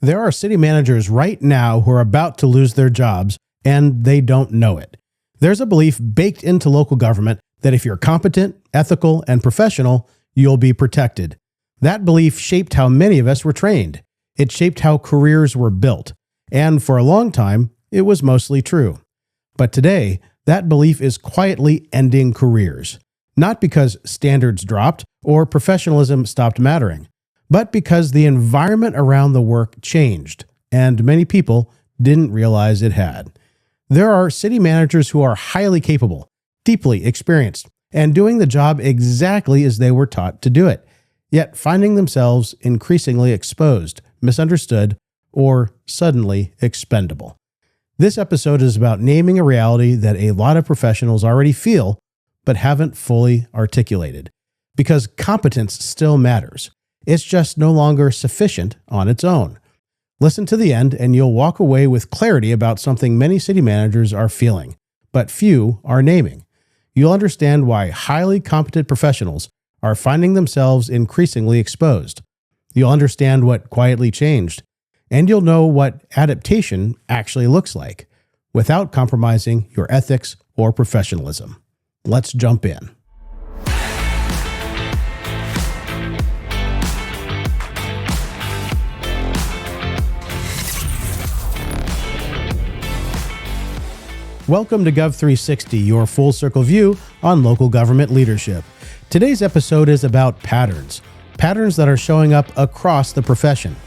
There are city managers right now who are about to lose their jobs, and they don't know it. There's a belief baked into local government that if you're competent, ethical, and professional, you'll be protected. That belief shaped how many of us were trained. It shaped how careers were built. And for a long time, it was mostly true. But today, that belief is quietly ending careers. Not because standards dropped or professionalism stopped mattering, but because the environment around the work changed, and many people didn't realize it had. There are city managers who are highly capable, deeply experienced, and doing the job exactly as they were taught to do it, yet finding themselves increasingly exposed, misunderstood, or suddenly expendable. This episode is about naming a reality that a lot of professionals already feel, but haven't fully articulated. Because competence still matters. It's just no longer sufficient on its own. Listen to the end and you'll walk away with clarity about something many city managers are feeling, but few are naming. You'll understand why highly competent professionals are finding themselves increasingly exposed. You'll understand what quietly changed, and you'll know what adaptation actually looks like, without compromising your ethics or professionalism. Let's jump in. Welcome to Gov360, your full circle view on local government leadership. Today's episode is about patterns that are showing up across the profession,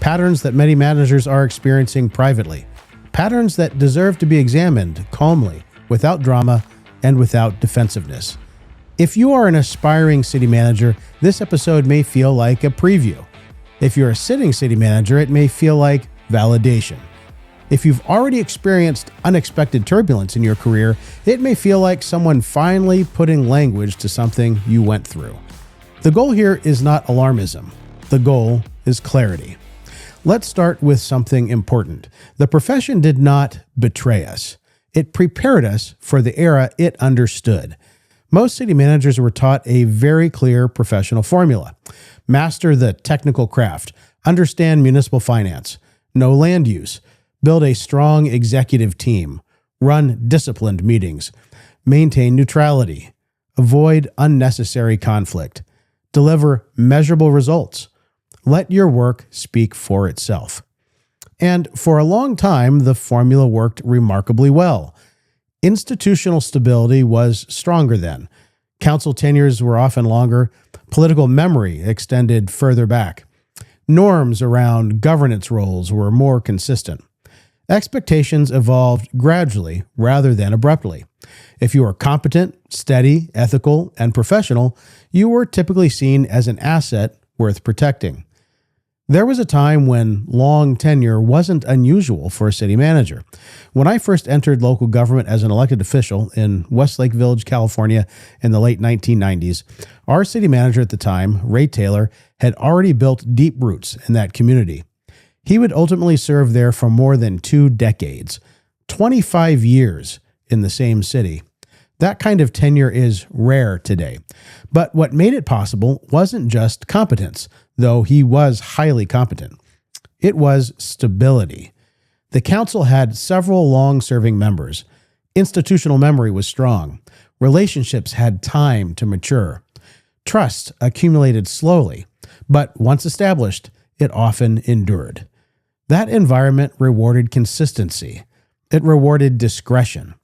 patterns that many managers are experiencing privately, patterns that deserve to be examined calmly, without drama, and without defensiveness. If you are an aspiring city manager, this episode may feel like a preview. If you're a sitting city manager, it may feel like validation. If you've already experienced unexpected turbulence in your career, it may feel like someone finally putting language to something you went through. The goal here is not alarmism. The goal is clarity. Let's start with something important. The profession did not betray us. It prepared us for the era it understood. Most city managers were taught a very clear professional formula. Master the technical craft, understand municipal finance, know land use, build a strong executive team, run disciplined meetings, maintain neutrality, avoid unnecessary conflict, deliver measurable results. Let your work speak for itself. And for a long time, the formula worked remarkably well. Institutional stability was stronger then. Council tenures were often longer. Political memory extended further back. Norms around governance roles were more consistent. Expectations evolved gradually rather than abruptly. If you were competent, steady, ethical, and professional, you were typically seen as an asset worth protecting. There was a time when long tenure wasn't unusual for a city manager. When I first entered local government as an elected official in Westlake Village, California in the late 1990s, our city manager at the time, Ray Taylor, had already built deep roots in that community. He would ultimately serve there for more than 2 decades, 25 years in the same city. That kind of tenure is rare today. But what made it possible wasn't just competence, though he was highly competent. It was stability. The council had several long-serving members. Institutional memory was strong. Relationships had time to mature. Trust accumulated slowly, but once established, it often endured. That environment rewarded consistency. It rewarded discretion.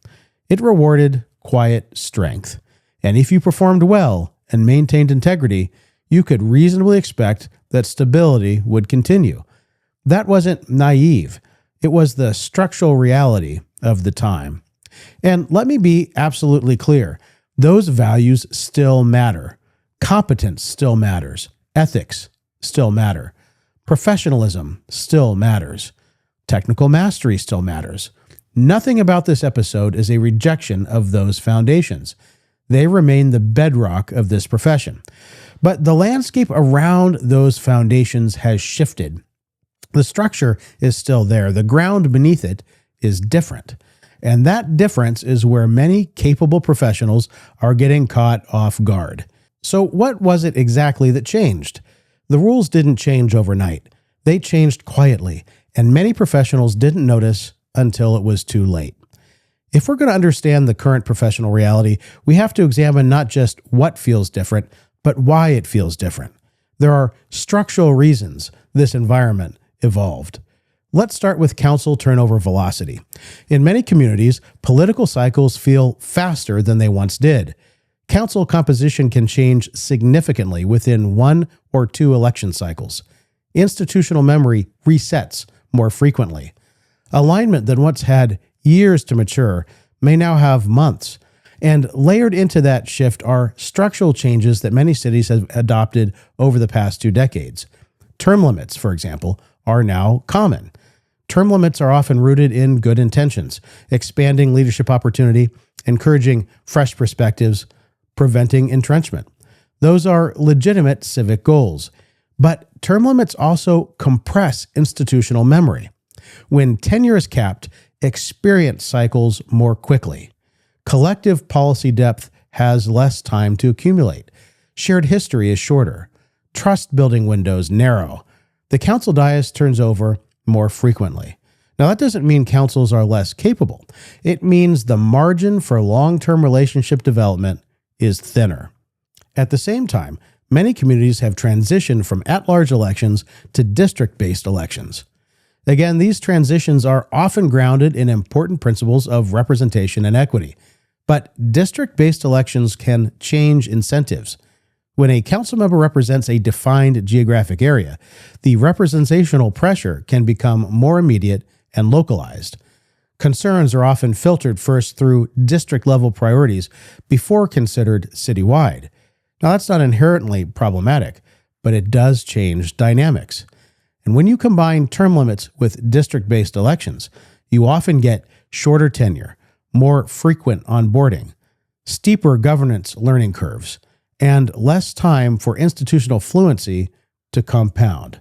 It rewarded quiet strength. And if you performed well and maintained integrity, you could reasonably expect that stability would continue. That wasn't naive. It was the structural reality of the time. And let me be absolutely clear. Those values still matter. Competence still matters. Ethics still matter. Professionalism still matters. Technical mastery still matters. Nothing about this episode is a rejection of those foundations. They remain the bedrock of this profession. But the landscape around those foundations has shifted. The structure is still there. The ground beneath it is different. And that difference is where many capable professionals are getting caught off guard. So what was it exactly that changed? The rules didn't change overnight. They changed quietly, and many professionals didn't notice until it was too late. If we're going to understand the current professional reality, we have to examine not just what feels different, but why it feels different. There are structural reasons this environment evolved. Let's start with council turnover velocity. In many communities, political cycles feel faster than they once did. Council composition can change significantly within 1 or 2 election cycles. Institutional memory resets more frequently. Alignment that once had years to mature may now have months. And layered into that shift are structural changes that many cities have adopted over the past 2 decades. Term limits, for example, are now common. Term limits are often rooted in good intentions, expanding leadership opportunity, encouraging fresh perspectives, preventing entrenchment. Those are legitimate civic goals. But term limits also compress institutional memory. When tenure is capped, experience cycles more quickly. Collective policy depth has less time to accumulate. Shared history is shorter. Trust-building windows narrow. The council dais turns over more frequently. Now, that doesn't mean councils are less capable. It means the margin for long-term relationship development is thinner. At the same time, many communities have transitioned from at-large elections to district-based elections. Again, these transitions are often grounded in important principles of representation and equity. But district-based elections can change incentives. When a council member represents a defined geographic area, the representational pressure can become more immediate and localized. Concerns are often filtered first through district-level priorities before considered citywide. Now, that's not inherently problematic, but it does change dynamics. And when you combine term limits with district-based elections, you often get shorter tenure, more frequent onboarding, steeper governance learning curves, and less time for institutional fluency to compound.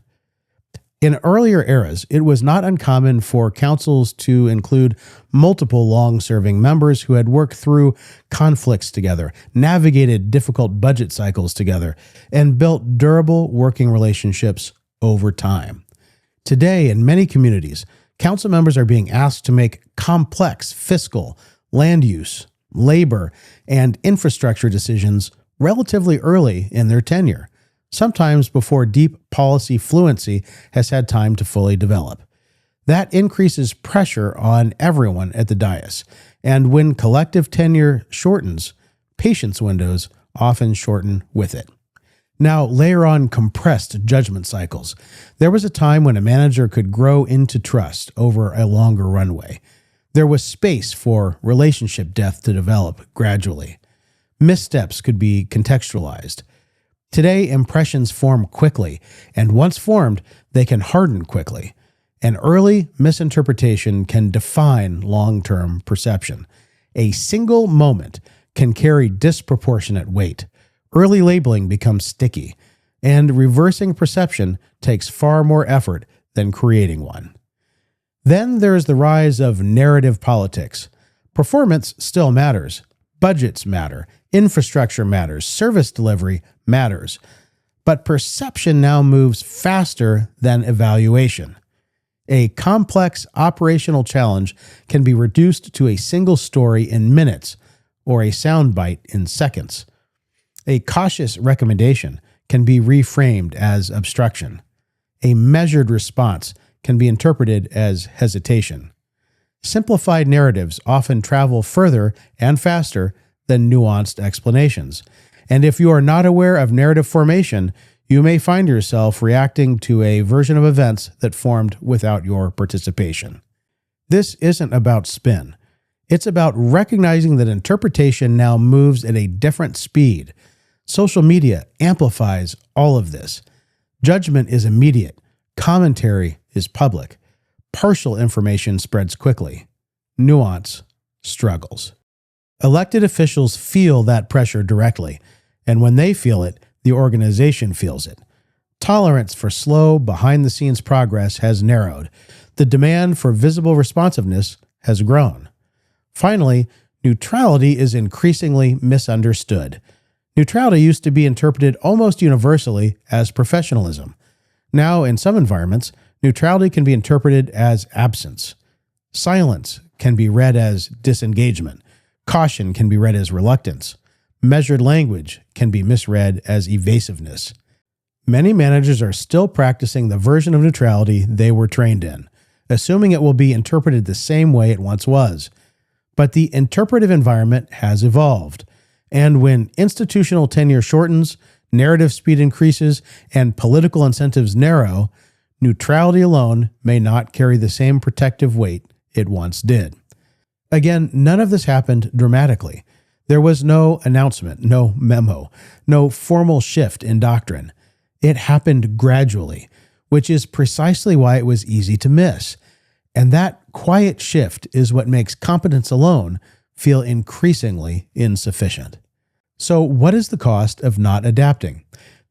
In earlier eras, it was not uncommon for councils to include multiple long-serving members who had worked through conflicts together, navigated difficult budget cycles together, and built durable working relationships over time. Today, in many communities, council members are being asked to make complex fiscal, land use, labor, and infrastructure decisions relatively early in their tenure, sometimes before deep policy fluency has had time to fully develop. That increases pressure on everyone at the dais, and when collective tenure shortens, patience windows often shorten with it. Now, layer on compressed judgment cycles. There was a time when a manager could grow into trust over a longer runway. There was space for relationship depth to develop gradually. Missteps could be contextualized. Today, impressions form quickly, and once formed, they can harden quickly. An early misinterpretation can define long-term perception. A single moment can carry disproportionate weight. Early labeling becomes sticky, and reversing perception takes far more effort than creating one. Then there's the rise of narrative politics. Performance still matters. Budgets matter. Infrastructure matters. Service delivery matters. But perception now moves faster than evaluation. A complex operational challenge can be reduced to a single story in minutes or a soundbite in seconds. A cautious recommendation can be reframed as obstruction. A measured response can be interpreted as hesitation. Simplified narratives often travel further and faster than nuanced explanations. And if you are not aware of narrative formation, you may find yourself reacting to a version of events that formed without your participation. This isn't about spin. It's about recognizing that interpretation now moves at a different speed. Social media amplifies all of this. Judgment is immediate. Commentary is public. Partial information spreads quickly. Nuance struggles. Elected officials feel that pressure directly, and when they feel it, the organization feels it. Tolerance for slow, behind-the-scenes progress has narrowed. The demand for visible responsiveness has grown. Finally, neutrality is increasingly misunderstood. Neutrality used to be interpreted almost universally as professionalism. Now, in some environments, neutrality can be interpreted as absence. Silence can be read as disengagement. Caution can be read as reluctance. Measured language can be misread as evasiveness. Many managers are still practicing the version of neutrality they were trained in, assuming it will be interpreted the same way it once was. But the interpretive environment has evolved, and when institutional tenure shortens, narrative speed increases, and political incentives narrow, neutrality alone may not carry the same protective weight it once did. Again, none of this happened dramatically. There was no announcement, no memo, no formal shift in doctrine. It happened gradually, which is precisely why it was easy to miss. And that quiet shift is what makes competence alone feel increasingly insufficient. So what is the cost of not adapting?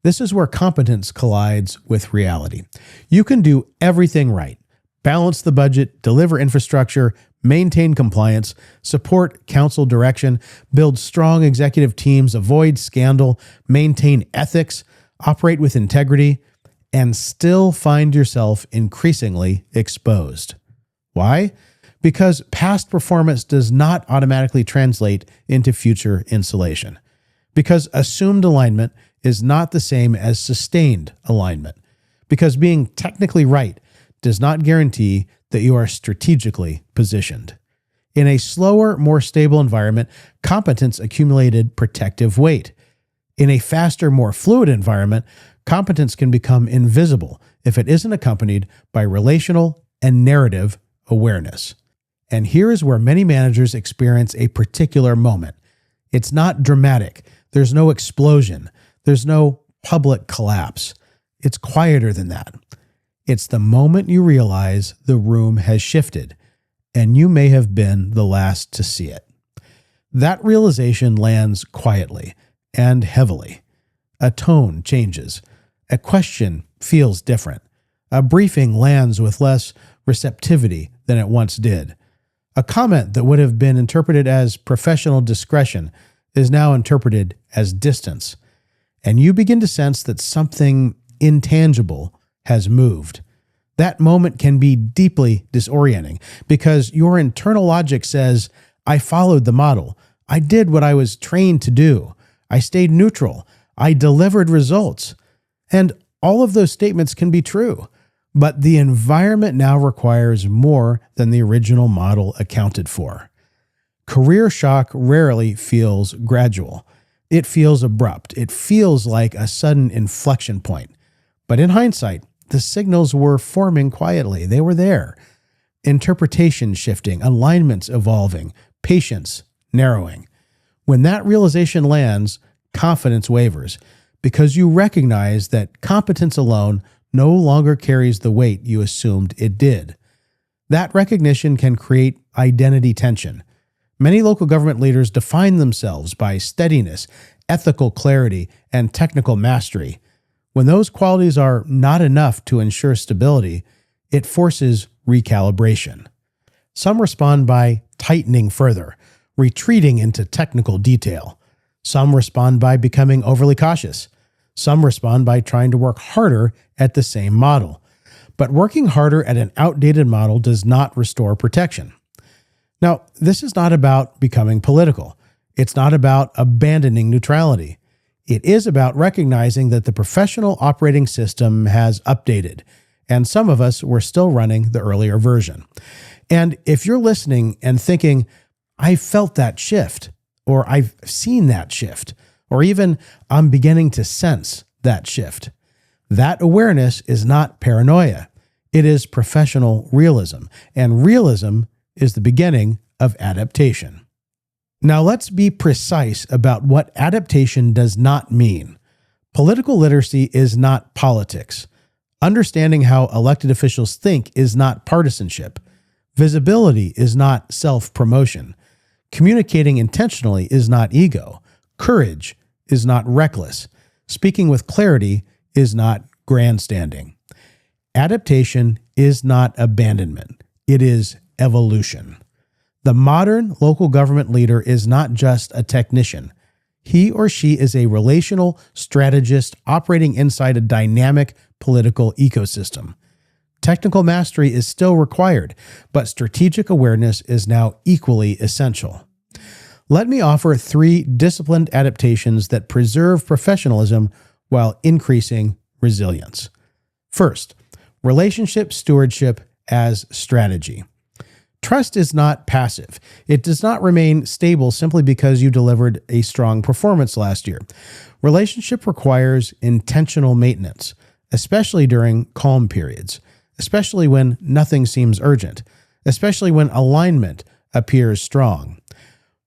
This is where competence collides with reality. You can do everything right. Balance the budget, deliver infrastructure, maintain compliance, support council direction, build strong executive teams, avoid scandal, maintain ethics, operate with integrity, and still find yourself increasingly exposed. Why? Because past performance does not automatically translate into future insulation. Because assumed alignment is not the same as sustained alignment. Because being technically right does not guarantee that you are strategically positioned. In a slower, more stable environment, competence accumulated protective weight. In a faster, more fluid environment, competence can become invisible if it isn't accompanied by relational and narrative awareness. And here is where many managers experience a particular moment. It's not dramatic. There's no explosion. There's no public collapse. It's quieter than that. It's the moment you realize the room has shifted, and you may have been the last to see it. That realization lands quietly and heavily. A tone changes. A question feels different. A briefing lands with less receptivity than it once did. A comment that would have been interpreted as professional discretion is now interpreted as distance. And you begin to sense that something intangible has moved. That moment can be deeply disorienting because your internal logic says, I followed the model. I did what I was trained to do. I stayed neutral. I delivered results. And all of those statements can be true. But the environment now requires more than the original model accounted for. Career shock rarely feels gradual. It feels abrupt. It feels like a sudden inflection point. But in hindsight, the signals were forming quietly. They were there. Interpretation shifting, alignments evolving, patience narrowing. When that realization lands, confidence wavers because you recognize that competence alone no longer carries the weight you assumed it did. That recognition can create identity tension. Many local government leaders define themselves by steadiness, ethical clarity, and technical mastery. When those qualities are not enough to ensure stability, it forces recalibration. Some respond by tightening further, retreating into technical detail. Some respond by becoming overly cautious. Some respond by trying to work harder at the same model. But working harder at an outdated model does not restore protection. Now, this is not about becoming political. It's not about abandoning neutrality. It is about recognizing that the professional operating system has updated, and some of us were still running the earlier version. And if you're listening and thinking, I felt that shift, or I've seen that shift, or even I'm beginning to sense that shift, that awareness is not paranoia. It is professional realism, and realism is the beginning of adaptation. Now let's be precise about what adaptation does not mean. Political literacy is not politics. Understanding how elected officials think is not partisanship. Visibility is not self-promotion. Communicating intentionally is not ego. Courage is not reckless. Speaking with clarity is not grandstanding. Adaptation is not abandonment. It is evolution. The modern local government leader is not just a technician. He or she is a relational strategist operating inside a dynamic political ecosystem. Technical mastery is still required, but strategic awareness is now equally essential. Let me offer 3 disciplined adaptations that preserve professionalism while increasing resilience. First, relationship stewardship as strategy. Trust is not passive. It does not remain stable simply because you delivered a strong performance last year. Relationship requires intentional maintenance, especially during calm periods, especially when nothing seems urgent, especially when alignment appears strong.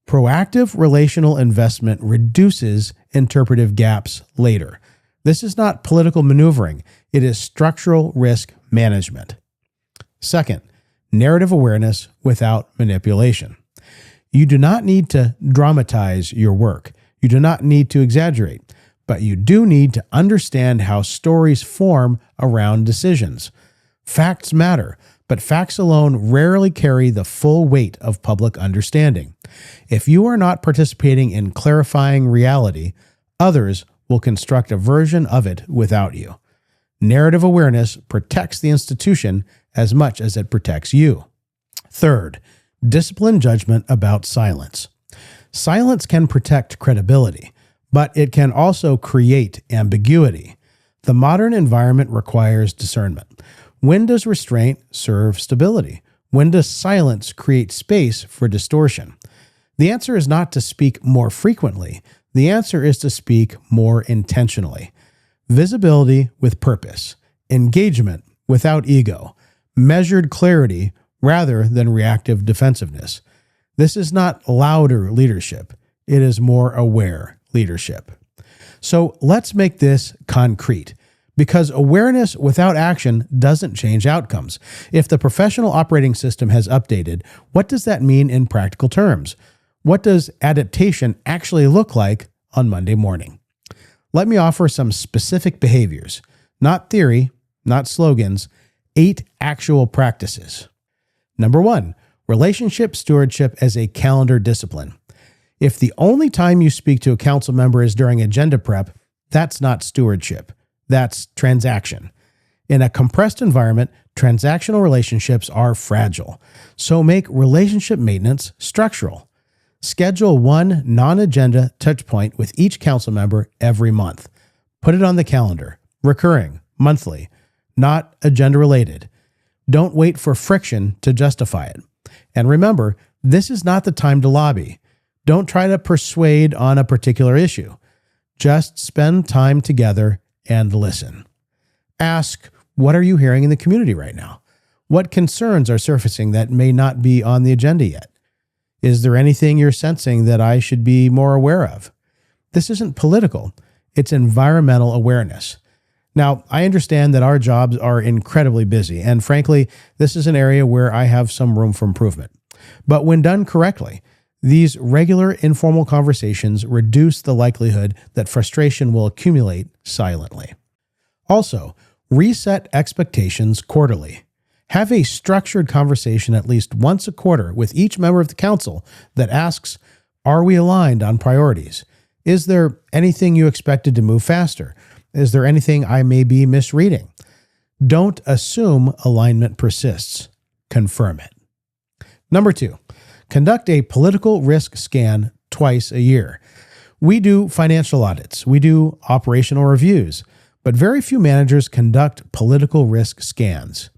Proactive relational investment reduces interpretive gaps later. This is not political maneuvering. It is structural risk management. Second, narrative awareness without manipulation. You do not need to dramatize your work. You do not need to exaggerate, but you do need to understand how stories form around decisions. Facts matter, but facts alone rarely carry the full weight of public understanding. If you are not participating in clarifying reality, others will construct a version of it without you. Narrative awareness protects the institution as much as it protects you. Third, disciplined judgment about silence. Silence can protect credibility, but it can also create ambiguity. The modern environment requires discernment. When does restraint serve stability? When does silence create space for distortion? The answer is not to speak more frequently. The answer is to speak more intentionally. Visibility with purpose, engagement without ego, measured clarity rather than reactive defensiveness. This is not louder leadership. It is more aware leadership. So let's make this concrete, because awareness without action doesn't change outcomes. If the professional operating system has updated, what does that mean in practical terms? What does adaptation actually look like on Monday morning? Let me offer some specific behaviors, not theory, not slogans, 8 actual practices. Number 1, relationship stewardship as a calendar discipline. If the only time you speak to a council member is during agenda prep, that's not stewardship. That's transaction. In a compressed environment, transactional relationships are fragile. So make relationship maintenance structural. Schedule 1 non-agenda touchpoint with each council member every month. Put it on the calendar, recurring, monthly, not agenda-related. Don't wait for friction to justify it. And remember, this is not the time to lobby. Don't try to persuade on a particular issue. Just spend time together and listen. Ask, what are you hearing in the community right now? What concerns are surfacing that may not be on the agenda yet? Is there anything you're sensing that I should be more aware of? This isn't political. It's environmental awareness. Now, I understand that our jobs are incredibly busy, and frankly, this is an area where I have some room for improvement. But when done correctly, these regular informal conversations reduce the likelihood that frustration will accumulate silently. Also, reset expectations quarterly. Have a structured conversation at least once a quarter with each member of the council that asks, are we aligned on priorities? Is there anything you expected to move faster? Is there anything I may be misreading? Don't assume alignment persists. Confirm it. Number 2, conduct a political risk scan twice a year. We do financial audits. We do operational reviews, but very few managers conduct political risk scans.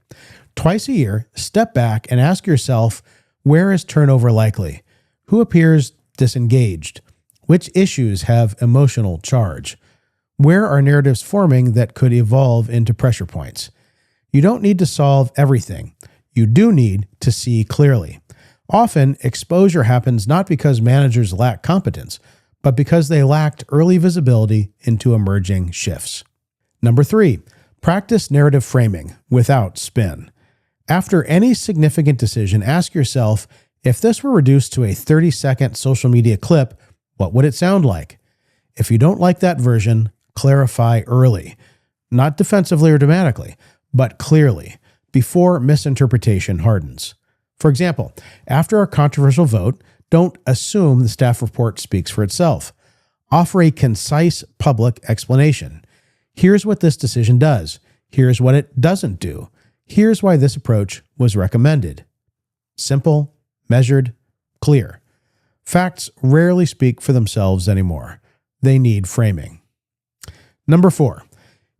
Twice a year, step back and ask yourself, where is turnover likely? Who appears disengaged? Which issues have emotional charge? Where are narratives forming that could evolve into pressure points? You don't need to solve everything. You do need to see clearly. Often, exposure happens not because managers lack competence, but because they lacked early visibility into emerging shifts. Number 3, practice narrative framing without spin. After any significant decision, ask yourself, if this were reduced to a 30-second social media clip, what would it sound like? If you don't like that version, clarify early, not defensively or dramatically, but clearly, before misinterpretation hardens. For example, after a controversial vote, don't assume the staff report speaks for itself. Offer a concise public explanation. Here's what this decision does. Here's what it doesn't do. Here's why this approach was recommended. Simple, measured, clear. Facts rarely speak for themselves anymore. They need framing. Number 4,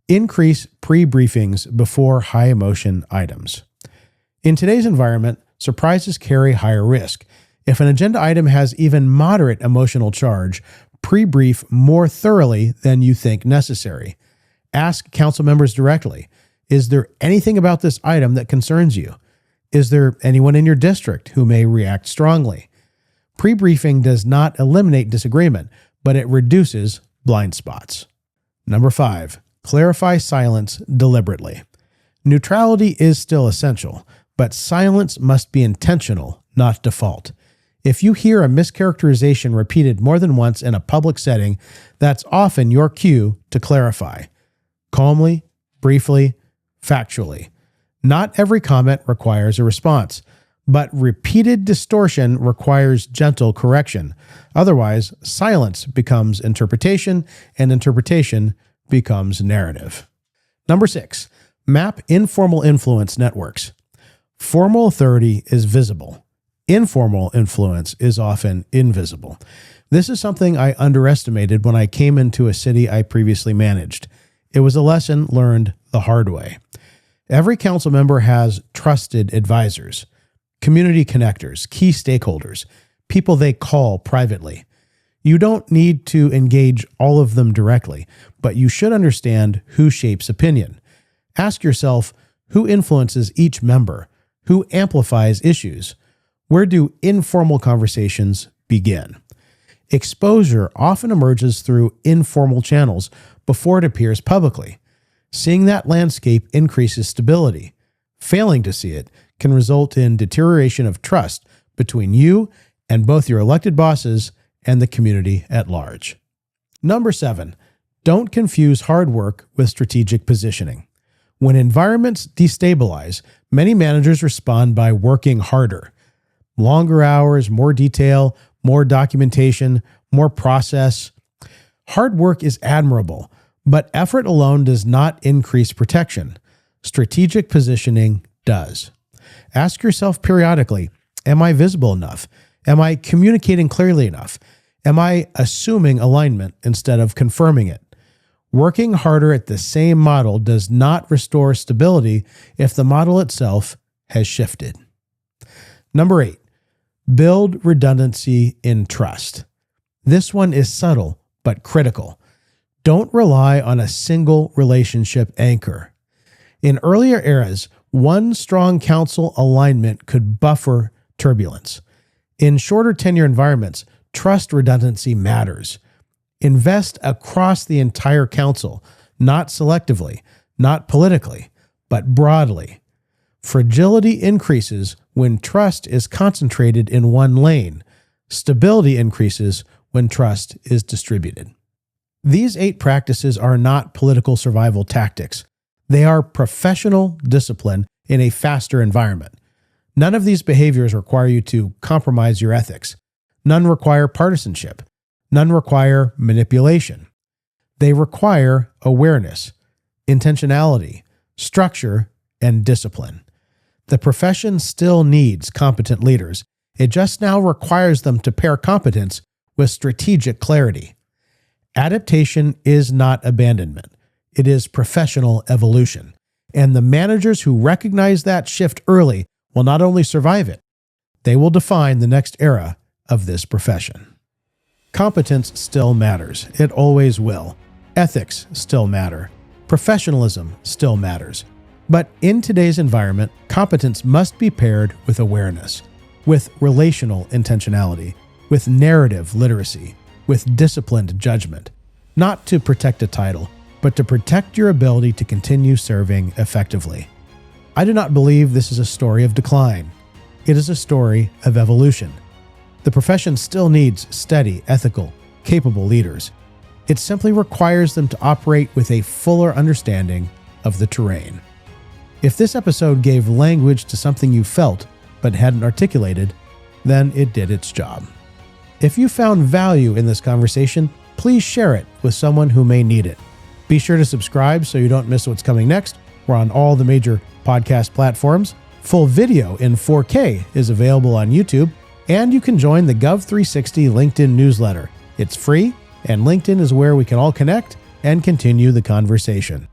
increase pre-briefings before high-emotion items. In today's environment, surprises carry higher risk. If an agenda item has even moderate emotional charge, pre-brief more thoroughly than you think necessary. Ask council members directly, is there anything about this item that concerns you? Is there anyone in your district who may react strongly? Pre-briefing does not eliminate disagreement, but it reduces blind spots. Number 5, clarify silence deliberately. Neutrality is still essential, but silence must be intentional, not default. If you hear a mischaracterization repeated more than once in a public setting, that's often your cue to clarify. Calmly, briefly, factually. Not every comment requires a response, but repeated distortion requires gentle correction. Otherwise, silence becomes interpretation, and interpretation becomes narrative. Number 6, map informal influence networks. Formal authority is visible. Informal influence is often invisible. This is something I underestimated when I came into a city I previously managed. It was a lesson learned the hard way. Every council member has trusted advisors, community connectors, key stakeholders, people they call privately. You don't need to engage all of them directly, but you should understand who shapes opinion. Ask yourself, who influences each member? Who amplifies issues? Where do informal conversations begin? Exposure often emerges through informal channels before it appears publicly. Seeing that landscape increases stability. Failing to see it can result in deterioration of trust between you and both your elected bosses and the community at large. Number 7, don't confuse hard work with strategic positioning. When environments destabilize, many managers respond by working harder. Longer hours, more detail, more documentation, more process. Hard work is admirable, but effort alone does not increase protection. Strategic positioning does. Ask yourself periodically, am I visible enough? Am I communicating clearly enough? Am I assuming alignment instead of confirming it? Working harder at the same model does not restore stability if the model itself has shifted. Number 8, build redundancy in trust. This one is subtle but critical. Don't rely on a single relationship anchor. In earlier eras, one strong council alignment could buffer turbulence. In shorter tenure environments, trust redundancy matters. Invest across the entire council, not selectively, not politically, but broadly. Fragility increases when trust is concentrated in one lane. Stability increases when trust is distributed. These 8 practices are not political survival tactics. They are professional discipline in a faster environment. None of these behaviors require you to compromise your ethics. None require partisanship. None require manipulation. They require awareness, intentionality, structure, and discipline. The profession still needs competent leaders. It just now requires them to pair competence with strategic clarity. Adaptation is not abandonment. It is professional evolution. And the managers who recognize that shift early will not only survive it, they will define the next era of this profession. Competence still matters. It always will. Ethics still matter. Professionalism still matters. But in today's environment, competence must be paired with awareness, with relational intentionality, with narrative literacy, with disciplined judgment, not to protect a title, but to protect your ability to continue serving effectively. I do not believe this is a story of decline. It is a story of evolution. The profession still needs steady, ethical, capable leaders. It simply requires them to operate with a fuller understanding of the terrain. If this episode gave language to something you felt but hadn't articulated, then it did its job. If you found value in this conversation, please share it with someone who may need it. Be sure to subscribe so you don't miss what's coming next. We're on all the major podcast platforms. Full video in 4K is available on YouTube, and you can join the Gov360 LinkedIn newsletter. It's free, and LinkedIn is where we can all connect and continue the conversation.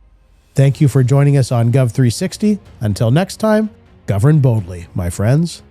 Thank you for joining us on Gov360. Until next time, govern boldly, my friends.